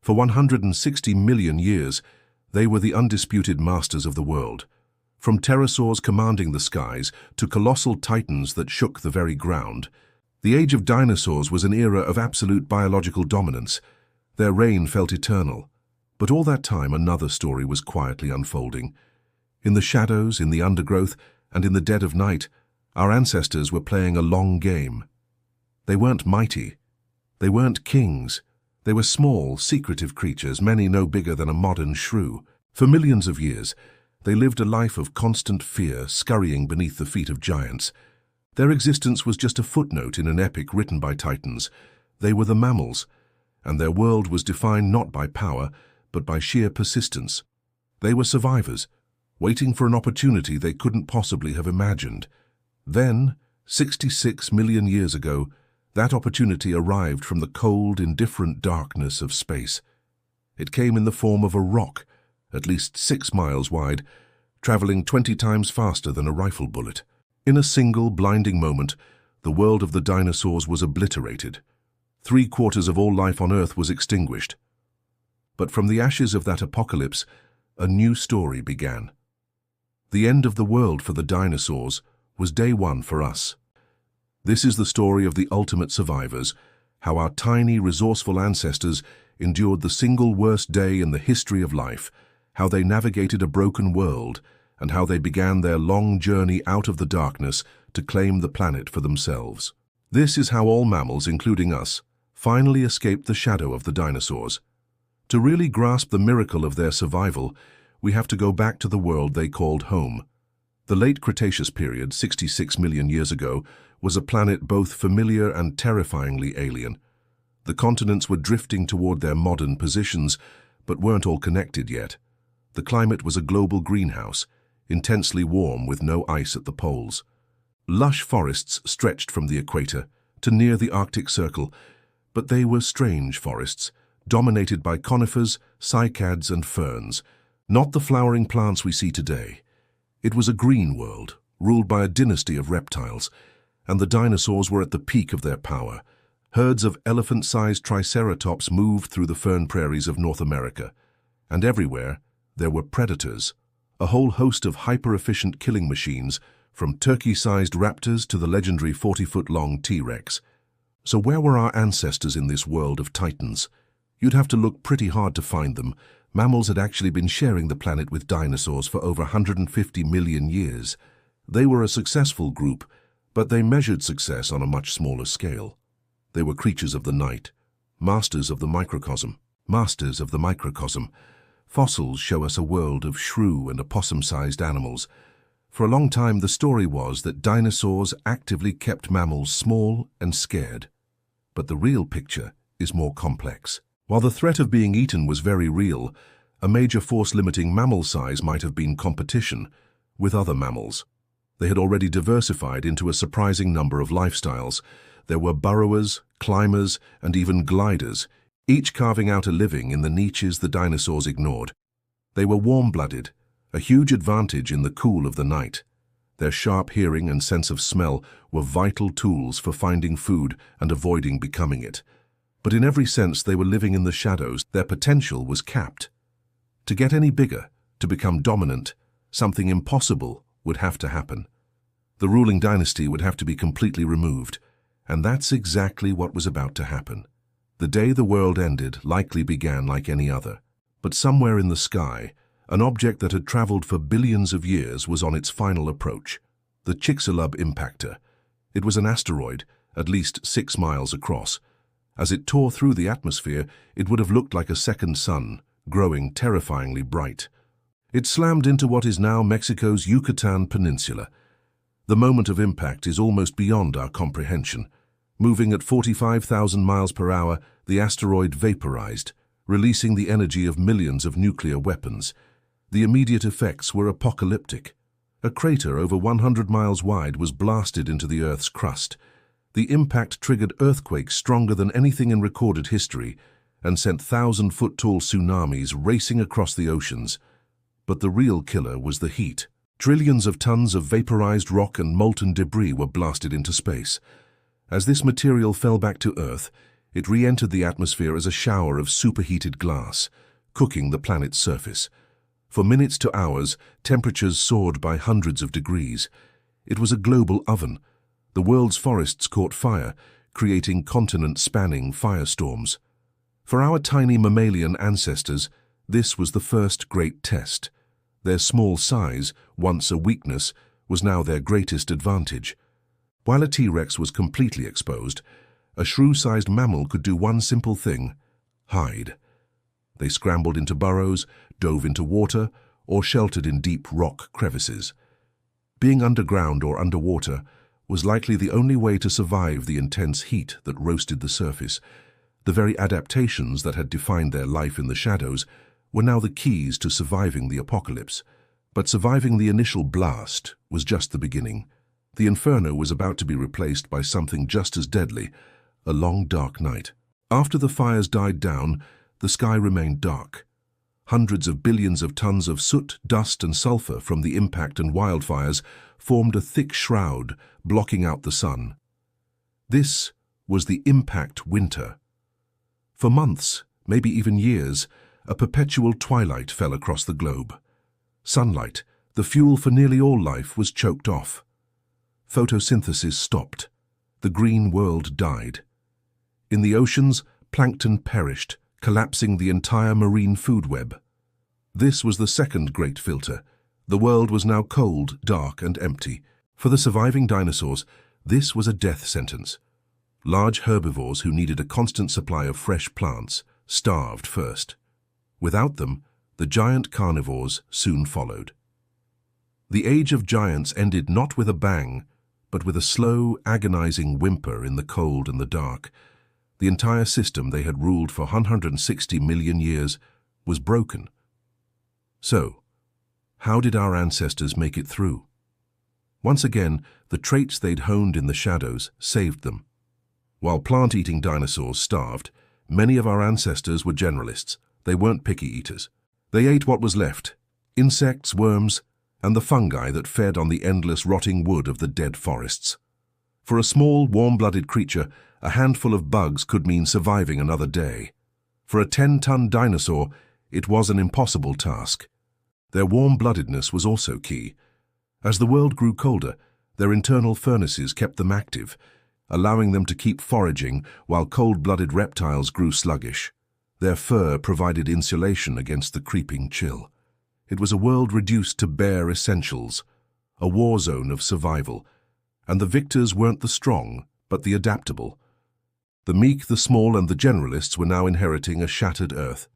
For 160 million years, they were the undisputed masters of the world. From pterosaurs commanding the skies to colossal titans that shook the very ground, the Age of Dinosaurs was an era of absolute biological dominance. Their reign felt eternal. But all that time, another story was quietly unfolding. In the shadows, in the undergrowth, and in the dead of night, our ancestors were playing a long game. They weren't mighty. They weren't kings. They were small, secretive creatures, many no bigger than a modern shrew. For millions of years, they lived a life of constant fear, scurrying beneath the feet of giants. Their existence was just a footnote in an epic written by titans. They were the mammals, and their world was defined not by power, but by sheer persistence. They were survivors, waiting for an opportunity they couldn't possibly have imagined. Then, 66 million years ago, that opportunity arrived from the cold, indifferent darkness of space. It came in the form of a rock, at least 6 miles wide, traveling 20 times faster than a rifle bullet. In a single, blinding moment, the world of the dinosaurs was obliterated. 3/4 of all life on Earth was extinguished. But from the ashes of that apocalypse, a new story began. The end of the world for the dinosaurs was day one for us. This is the story of the ultimate survivors, how our tiny, resourceful ancestors endured the single worst day in the history of life, how they navigated a broken world, and how they began their long journey out of the darkness to claim the planet for themselves. This is how all mammals, including us, finally escaped the shadow of the dinosaurs. To really grasp the miracle of their survival, we have to go back to the world they called home. The late Cretaceous period, 66 million years ago, was a planet both familiar and terrifyingly alien. The continents were drifting toward their modern positions, but weren't all connected yet. The climate was a global greenhouse, intensely warm with no ice at the poles. Lush forests stretched from the equator to near the Arctic Circle, but they were strange forests, dominated by conifers, cycads, and ferns, not the flowering plants we see today. It was a green world, ruled by a dynasty of reptiles, and the dinosaurs were at the peak of their power. Herds of elephant-sized triceratops moved through the fern prairies of North America, and everywhere there were predators, a whole host of hyper-efficient killing machines, from turkey-sized raptors to the legendary 40-foot-long T-Rex. So where were our ancestors in this world of titans? You'd have to look pretty hard to find them. Mammals had actually been sharing the planet with dinosaurs for over 150 million years. They were a successful group, but they measured success on a much smaller scale. They were creatures of the night, masters of the microcosm. Fossils show us a world of shrew and opossum-sized animals. For a long time, the story was that dinosaurs actively kept mammals small and scared. But the real picture is more complex. While the threat of being eaten was very real, a major force limiting mammal size might have been competition with other mammals. They had already diversified into a surprising number of lifestyles. There were burrowers, climbers, and even gliders, each carving out a living in the niches the dinosaurs ignored. They were warm-blooded, a huge advantage in the cool of the night. Their sharp hearing and sense of smell were vital tools for finding food and avoiding becoming it. But in every sense they were living in the shadows. Their potential was capped. To get any bigger, to become dominant, something impossible would have to happen. The ruling dynasty would have to be completely removed, and that's exactly what was about to happen. The day the world ended likely began like any other, but somewhere in the sky, an object that had traveled for billions of years was on its final approach, the Chicxulub impactor. It was an asteroid, at least 6 miles across. As it tore through the atmosphere, it would have looked like a second sun, growing terrifyingly bright. It slammed into what is now Mexico's Yucatan Peninsula. The moment of impact is almost beyond our comprehension. Moving at 45,000 miles per hour, the asteroid vaporized, releasing the energy of millions of nuclear weapons. The immediate effects were apocalyptic. A crater over 100 miles wide was blasted into the Earth's crust. The impact triggered earthquakes stronger than anything in recorded history and sent 1,000-foot-tall tsunamis racing across the oceans. But the real killer was the heat. Trillions of tons of vaporized rock and molten debris were blasted into space. As this material fell back to Earth, It re-entered the atmosphere as a shower of superheated glass, cooking the planet's surface. For minutes to hours, temperatures soared by hundreds of degrees. It was a global oven. The world's forests caught fire, creating continent-spanning firestorms. For our tiny mammalian ancestors, this was the first great test. Their small size, once a weakness, was now their greatest advantage. While a T-Rex was completely exposed, a shrew-sized mammal could do one simple thing: hide. They scrambled into burrows, dove into water, or sheltered in deep rock crevices. Being underground or underwater was likely the only way to survive the intense heat that roasted the surface. The very adaptations that had defined their life in the shadows were now the keys to surviving the apocalypse. But surviving the initial blast was just the beginning. The inferno was about to be replaced by something just as deadly: a long, dark night. After the fires died down, the sky remained dark. Hundreds of billions of tons of soot, dust, and sulfur from the impact and wildfires formed a thick shroud, blocking out the sun. This was the impact winter. For months, maybe even years, a perpetual twilight fell across the globe. Sunlight, the fuel for nearly all life, was choked off. Photosynthesis stopped. The green world died. In the oceans, plankton perished, collapsing the entire marine food web. This was the second great filter. The world was now cold, dark, and empty. For the surviving dinosaurs, this was a death sentence. Large herbivores who needed a constant supply of fresh plants starved first. Without them, the giant carnivores soon followed. The Age of Giants ended not with a bang, but with a slow, agonizing whimper in the cold and the dark. The entire system they had ruled for 160 million years was broken. So, how did our ancestors make it through? Once again, the traits they'd honed in the shadows saved them. While plant-eating dinosaurs starved, many of our ancestors were generalists. They weren't picky eaters. They ate what was left: insects, worms, and the fungi that fed on the endless rotting wood of the dead forests. For a small, warm-blooded creature, a handful of bugs could mean surviving another day. For a 10-ton dinosaur, it was an impossible task. Their warm-bloodedness was also key. As the world grew colder, their internal furnaces kept them active, allowing them to keep foraging while cold-blooded reptiles grew sluggish. Their fur provided insulation against the creeping chill. It was a world reduced to bare essentials, a war zone of survival. And the victors weren't the strong, but the adaptable. The meek, the small, and the generalists were now inheriting a shattered earth.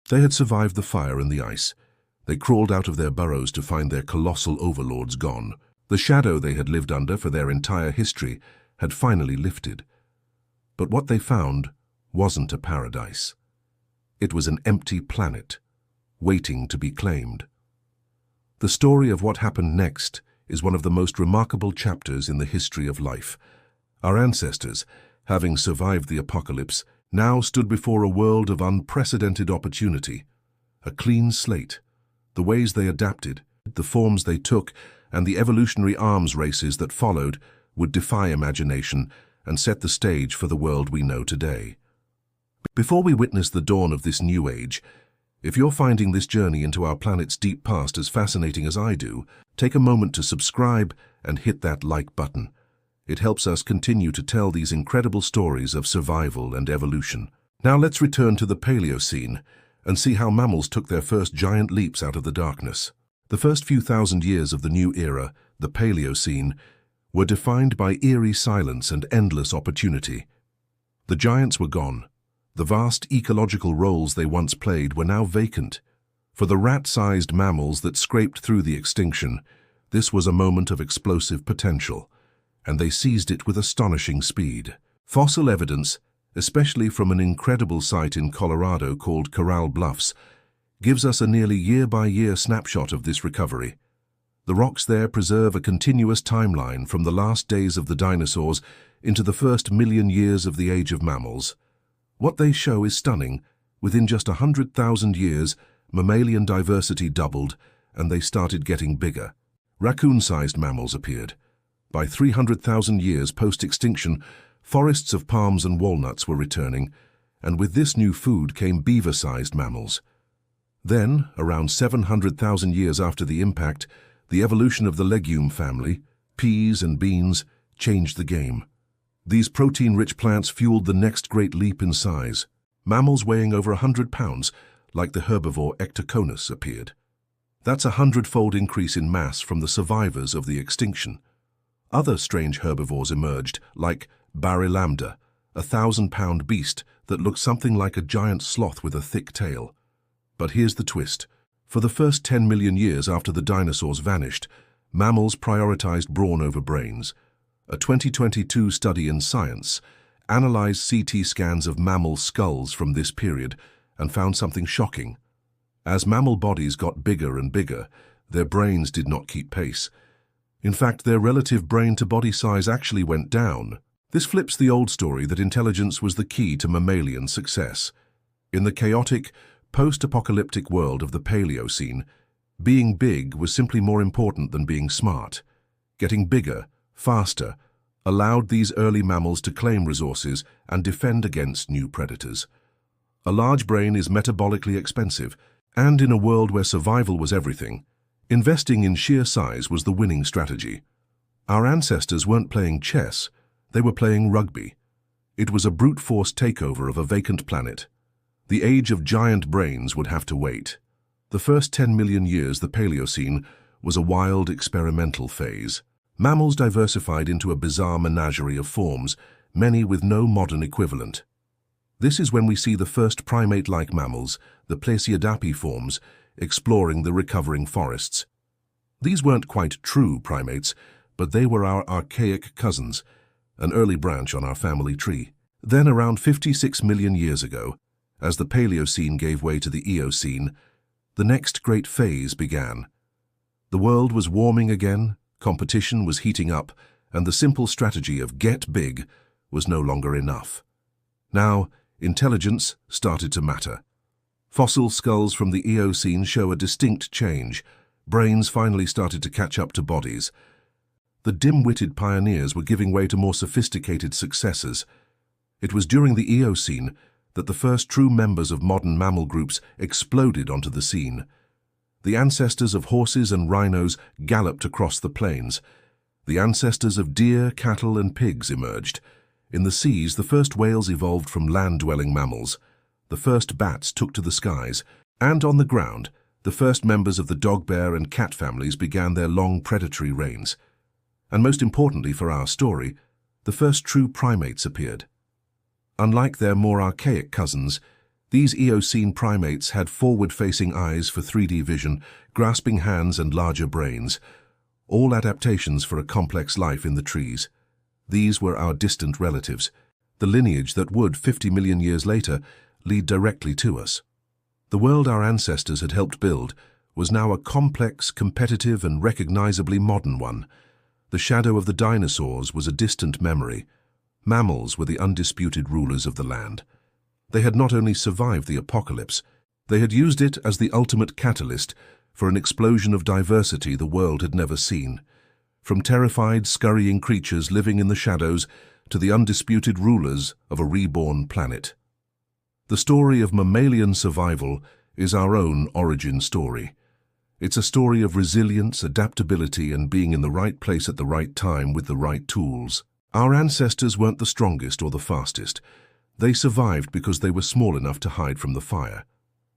They had survived the fire and the ice. They crawled out of their burrows to find their colossal overlords gone. The shadow they had lived under for their entire history had finally lifted. But what they found wasn't a paradise. It was an empty planet, waiting to be claimed. The story of what happened next is one of the most remarkable chapters in the history of life. Our ancestors, having survived the apocalypse, now stood before a world of unprecedented opportunity. A clean slate. The ways they adapted, the forms they took, and the evolutionary arms races that followed would defy imagination and set the stage for the world we know today. Before we witness the dawn of this new age, if you're finding this journey into our planet's deep past as fascinating as I do, take a moment to subscribe and hit that like button. It helps us continue to tell these incredible stories of survival and evolution. Now let's return to the Paleocene and see how mammals took their first giant leaps out of the darkness. The first few thousand years of the new era, the Paleocene, were defined by eerie silence and endless opportunity. The giants were gone. The vast ecological roles they once played were now vacant. For the rat-sized mammals that scraped through the extinction, this was a moment of explosive potential, and they seized it with astonishing speed. Fossil evidence, especially from an incredible site in Colorado called Corral Bluffs, gives us a nearly year-by-year snapshot of this recovery. The rocks there preserve a continuous timeline from the last days of the dinosaurs into the first million years of the Age of Mammals. What they show is stunning. Within just 100,000 years, mammalian diversity doubled, and they started getting bigger. Raccoon-sized mammals appeared. By 300,000 years post-extinction, Forests of palms and walnuts were returning, and with this new food came beaver-sized mammals. Then, around 700,000 years after the impact, the evolution of the legume family, peas and beans, changed the game. These protein-rich plants fueled the next great leap in size. Mammals weighing over 100 pounds, like the herbivore Ectoconus, appeared. That's a 100-fold increase in mass from the survivors of the extinction. Other strange herbivores emerged, like Barylambda, a 1,000-pound beast that looked something like a giant sloth with a thick tail. But here's the twist. For the first 10 million years after the dinosaurs vanished, mammals prioritized brawn over brains. A 2022 study in Science analyzed CT scans of mammal skulls from this period and found something shocking. As mammal bodies got bigger and bigger, their brains did not keep pace. In fact, their relative brain-to-body size actually went down. This flips the old story that intelligence was the key to mammalian success. In the chaotic, post-apocalyptic world of the Paleocene, being big was simply more important than being smart. Getting bigger, faster, allowed these early mammals to claim resources and defend against new predators. A large brain is metabolically expensive, and in a world where survival was everything, investing in sheer size was the winning strategy. Our ancestors weren't playing chess, they were playing rugby. It was a brute force takeover of a vacant planet. The age of giant brains would have to wait. The first 10 million years, the Paleocene, was a wild experimental phase. Mammals diversified into a bizarre menagerie of forms, many with no modern equivalent. This is when we see the first primate-like mammals, the Plesiadapi forms, exploring the recovering forests. These weren't quite true primates, but they were our archaic cousins, an early branch on our family tree. Then, around 56 million years ago, as the Paleocene gave way to the Eocene, the next great phase began. The world was warming again, competition was heating up, and the simple strategy of get big was no longer enough. Now, intelligence started to matter. Fossil skulls from the Eocene show a distinct change. Brains finally started to catch up to bodies. The dim-witted pioneers were giving way to more sophisticated successors. It was during the Eocene that the first true members of modern mammal groups exploded onto the scene. The ancestors of horses and rhinos galloped across the plains. The ancestors of deer, cattle, and pigs emerged. In the seas, the first whales evolved from land-dwelling mammals. The first bats took to the skies. And on the ground, the first members of the dog, bear, and cat families began their long predatory reigns. And most importantly for our story, the first true primates appeared. Unlike their more archaic cousins, these Eocene primates had forward-facing eyes for 3D vision, grasping hands, and larger brains, all adaptations for a complex life in the trees. These were our distant relatives, the lineage that would, 50 million years later, lead directly to us. The world our ancestors had helped build was now a complex, competitive, and recognizably modern one. The shadow of the dinosaurs was a distant memory. Mammals were the undisputed rulers of the land. They had not only survived the apocalypse, they had used it as the ultimate catalyst for an explosion of diversity the world had never seen. From terrified, scurrying creatures living in the shadows to the undisputed rulers of a reborn planet. The story of mammalian survival is our own origin story. It's a story of resilience, adaptability, and being in the right place at the right time with the right tools. Our ancestors weren't the strongest or the fastest. They survived because they were small enough to hide from the fire.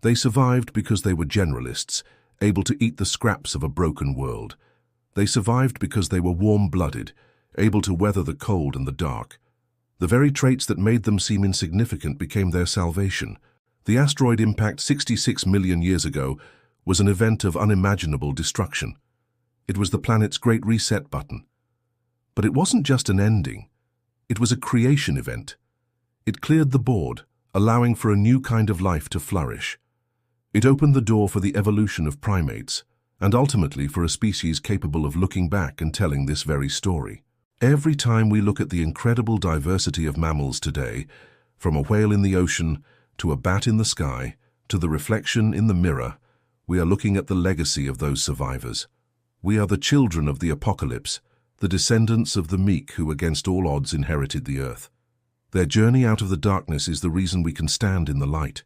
They survived because they were generalists, able to eat the scraps of a broken world. They survived because they were warm-blooded, able to weather the cold and the dark. The very traits that made them seem insignificant became their salvation. The asteroid impact 66 million years ago was an event of unimaginable destruction. It was the planet's great reset button. But it wasn't just an ending. It was a creation event. It cleared the board, allowing for a new kind of life to flourish. It opened the door for the evolution of primates, and ultimately for a species capable of looking back and telling this very story. Every time we look at the incredible diversity of mammals today, from a whale in the ocean to a bat in the sky to the reflection in the mirror, we are looking at the legacy of those survivors. We are the children of the apocalypse, the descendants of the meek who against all odds inherited the earth. Their journey out of the darkness is the reason we can stand in the light.